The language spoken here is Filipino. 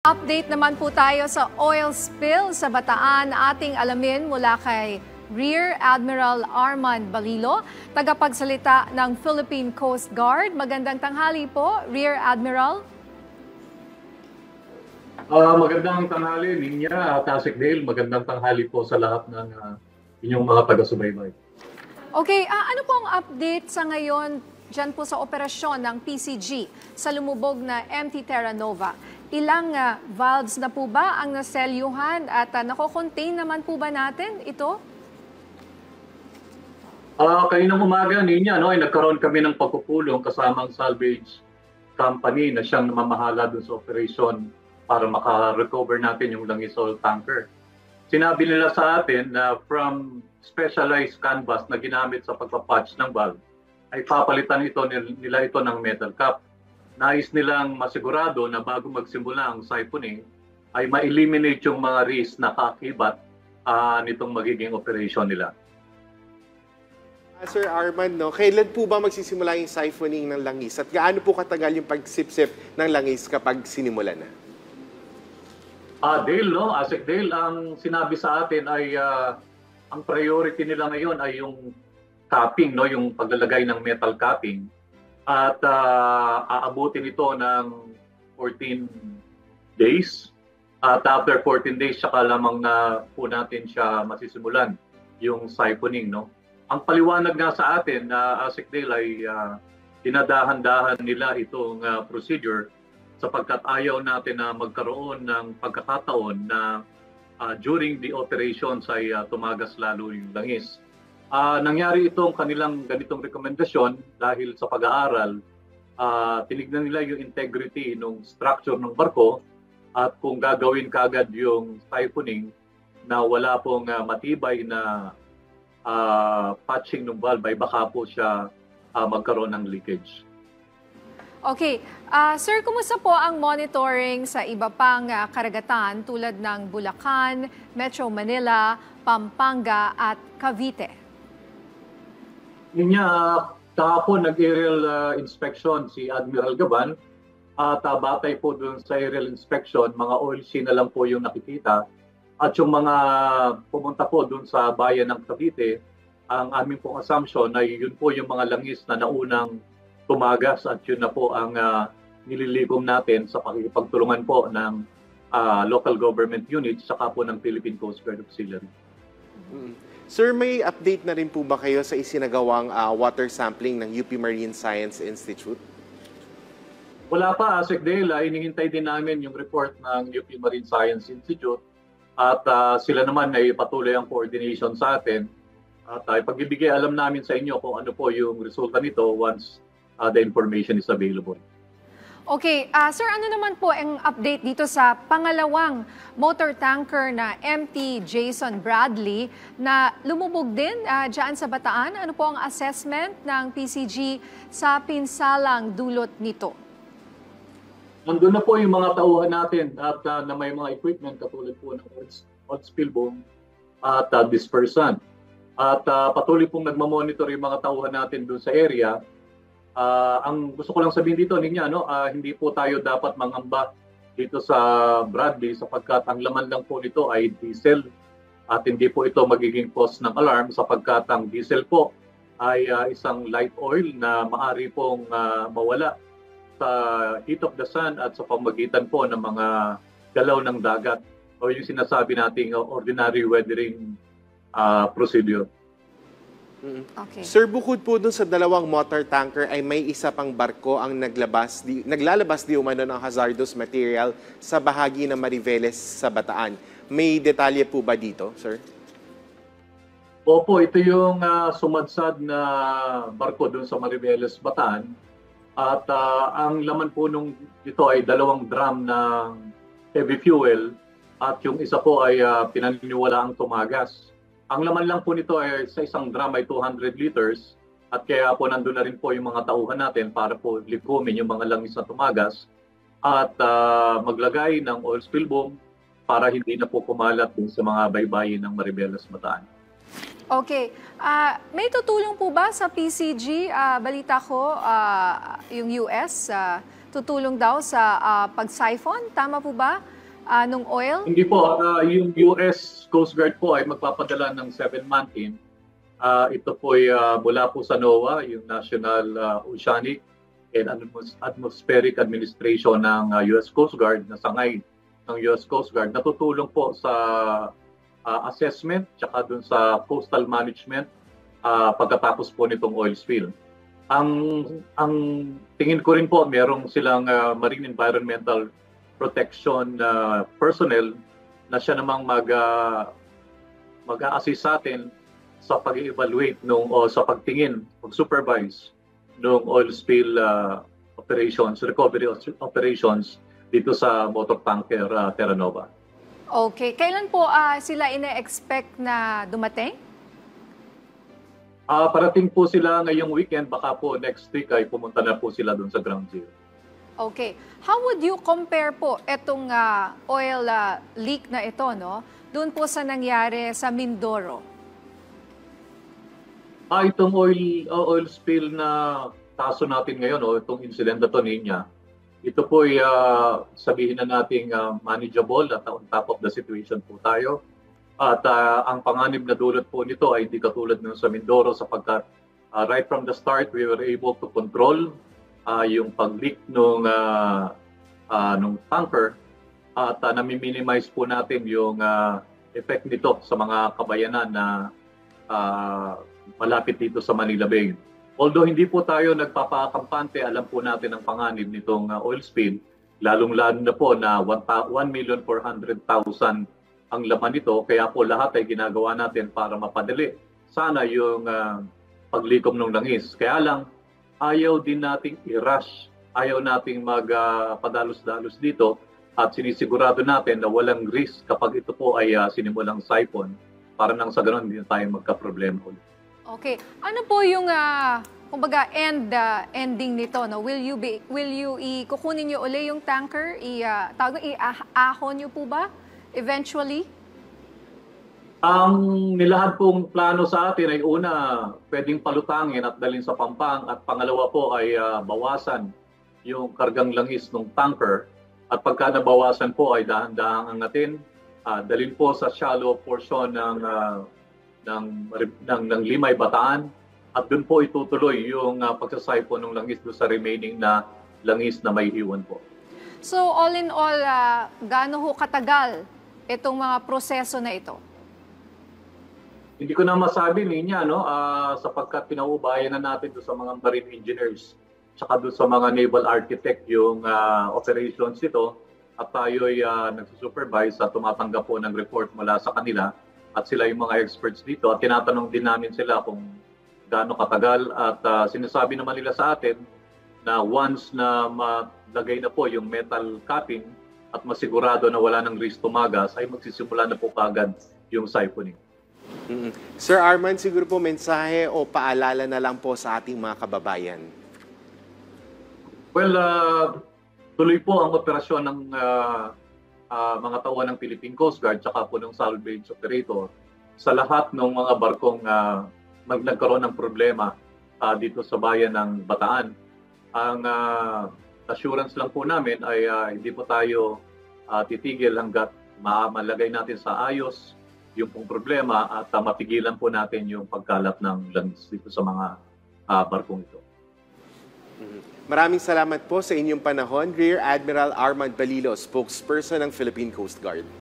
Update naman po tayo sa oil spill sa Bataan. Ating alamin mula kay Rear Admiral Armand Balilo, tagapagsalita ng Philippine Coast Guard. Magandang tanghali po, Rear Admiral. Magandang tanghali, Ninya, Tasikdale. Magandang tanghali po sa lahat ng inyong mga taga-subaybay. Okay, ano po ang update sa ngayon dyan po sa operasyon ng PCG sa lumubog na MT Terra Nova? Ilang valves na po ba ang naselyuhan at nako-contain naman po ba natin ito? Kaninang umaga, Ninya, ay nagkaroon kami ng pagpupulong kasamang salvage company na siyang namamahala doon sa operation para maka-recover natin yung langis oil tanker. Sinabi nila sa atin na from specialized canvas na ginamit sa pagpapatch ng valve, ay papalitan nila ito ng metal cap. Nais nilang masigurado na bago magsimula ang siphoning, ay ma-eliminate yung mga risk na kaakibat nitong magiging operation nila. Sir Armand, kailan po ba magsisimula yung siphoning ng langis? At gaano po katagal yung pagsipsip ng langis kapag sinimula na? Dale, Asik Dale, ang sinabi sa atin ay ang priority nila ngayon ay yung capping, yung paglalagay ng metal capping. At aabutin ito ng 14 days. At after 14 days, saka lamang na po natin siya masisimulan yung siphoning. Ang paliwanag nga sa atin na Asik Dale ay dinadahan-dahan nila itong procedure sapagkat ayaw natin na magkaroon ng pagkakataon na during the operations ay tumagas lalo yung langis. Nangyari itong kanilang ganitong rekomendasyon dahil sa pag-aaral, tinignan nila yung integrity ng structure ng barko at kung gagawin kagad yung siphoning na wala pong matibay na patching ng valve ay baka po siya magkaroon ng leakage. Okay. Sir, kumusta po ang monitoring sa iba pang karagatan tulad ng Bulacan, Metro Manila, Pampanga at Cavite? Ninya, kahapon nag-aerial inspection si Admiral Gaban at batay po dun sa aerial inspection, mga oil sea na lang po yung nakikita. At yung mga pumunta po dun sa bayan ng Cavite, ang aming pong assumption ay yun po yung mga langis na naunang tumagas at yun na po ang nililigom natin sa pakikipagtulungan po ng local government units saka po ng Philippine Coast Guard Auxiliary. Sir, may update na rin po ba kayo sa isinagawang water sampling ng UP Marine Science Institute? Wala pa, Asik Dale. Inihintay din namin yung report ng UP Marine Science Institute at sila naman ay patuloy ang coordination sa atin. At pagbibigay alam namin sa inyo kung ano po yung resulta nito once the information is available. Okay, sir, ano naman po ang update dito sa pangalawang motor tanker na MT Jason Bradley na lumubog din dyan sa Bataan? Ano po ang assessment ng PCG sa pinsalang dulot nito? Nandun na po yung mga tauhan natin at na may mga equipment katulad po ng oil spill boom at dispersant. At patuloy pong nagmamonitor yung mga tauhan natin doon sa area. Ang gusto ko lang sabihin dito, Ninya, hindi po tayo dapat mangamba dito sa Bradley sapagkat ang laman lang po nito ay diesel at hindi po ito magiging cause ng alarm sapagkat ang diesel po ay isang light oil na maari pong mawala sa heat of the sun at sa pamagitan po ng mga galaw ng dagat o yung sinasabi nating ordinary weathering procedure. Okay. Sir, bukod po dun sa dalawang motor tanker ay may isa pang barko ang naglalabas di umano ng hazardous material sa bahagi ng Mariveles sa Bataan. May detalye po ba dito, sir? Opo, ito yung sumadsad na barko dun sa Mariveles, Bataan. At ang laman po ito ay 2 drum ng heavy fuel at yung isa po ay pinaniniwalaang tumagas. Ang laman lang po nito ay sa isang drum ay 200 liters at kaya po nandun na rin po yung mga tauhan natin para po likumin yung mga langis na tumagas at maglagay ng oil spill boom para hindi na po kumalat dun sa mga baybayin ng Mariveles, Bataan. Okay. May tutulong po ba sa PCG? Balita ko, yung US, tutulong daw sa pag-siphon. Tama po ba nung oil? Hindi po, yung US Coast Guard po ay magpapadala ng 7-man team. Ito po ay mula po sa NOAA, yung National Oceanic and Atmospheric Administration ng US Coast Guard, na sangay ng US Coast Guard, natutulong po sa assessment tsaka dun sa coastal management pagkatapos po nitong oil spill. Ang tingin ko rin po, merong silang marine environmental protection personnel na siya namang mag-a-assist sa atin sa pag-evaluate o sa pagtingin, pag-supervise ng oil spill operations, recovery operations dito sa motor tanker Terra Nova. Okay. Kailan po sila ina-expect na dumating? Parating po sila ngayong weekend, baka po next week ay pumunta na po sila doon sa ground zero. Okay. How would you compare po itong oil leak na ito, no? Doon po sa nangyari sa Mindoro? Itong oil spill na kaso natin ngayon, itong incident na to niya, ito po ay sabihin na nating manageable at on top of the situation po tayo. At ang panganib na dulot po nito ay hindi katulad ng sa Mindoro, sapagkat right from the start we were able to control yung pag-leak nung tanker at nami-minimize po natin yung effect nito sa mga kabayanan na malapit dito sa Manila Bay. Although hindi po tayo nagpapakampante, alam po natin ang panganib nitong oil spill, lalong-lalo na po na 1,400,000 ang laman nito, kaya po lahat ay ginagawa natin para mapadali sana yung paglikom ng langis. Kaya lang, ayaw din nating i-rush, ayaw nating magpadalos-dalos dito at sinisigurado natin na walang risk kapag ito po ay sinimulang siphon para nang sa ganun hindi tayo magka-problema ulit. Okay. Ano po yung kumbaga ending nito, no? Will you kukunin niyo uli yung tanker? I-ahon niyo po ba eventually? Ang nilahad pong plano sa atin ay una, pwedeng palutangin at dalhin sa Pampang, at pangalawa po ay bawasan yung kargang langis ng tanker, at pagka nabawasan po ay dahan-dahan natin dalhin po sa shallow portion ng Limay, Bataan, at doon po itutuloy yung pagsasipon ng langis doon sa remaining na langis na may iwan po. So all in all, gaano ho katagal itong mga proseso na ito? Hindi ko na masabi niya, no? Sapagkat pinauubayan na natin doon sa mga marine engineers tsaka doon sa mga naval architect yung operations nito, at tayo ay nagsusupervise at tumatanggap po ng report mula sa kanila, at sila yung mga experts dito, at tinatanong din namin sila kung gaano katagal, at sinasabi naman nila sa atin na once na malagay na po yung metal capping at masigurado na wala ng risk tumagas, ay magsisimula na po kaagad yung siphoning. Sir Arman, siguro po mensahe o paalala na lang po sa ating mga kababayan. Well, tuloy po ang operasyon ng mga tauhan ng Philippine Coast Guard tsaka po ng salvage operator sa lahat ng mga barkong nagkaroon ng problema dito sa bayan ng Bataan. Ang assurance lang po namin ay hindi po tayo titigil hanggat malagay natin sa ayos yung pong problema at mapigilan po natin yung pagkalat ng langis dito sa mga barkong ito. Maraming salamat po sa inyong panahon, Rear Admiral Armand Balilo, spokesperson ng Philippine Coast Guard.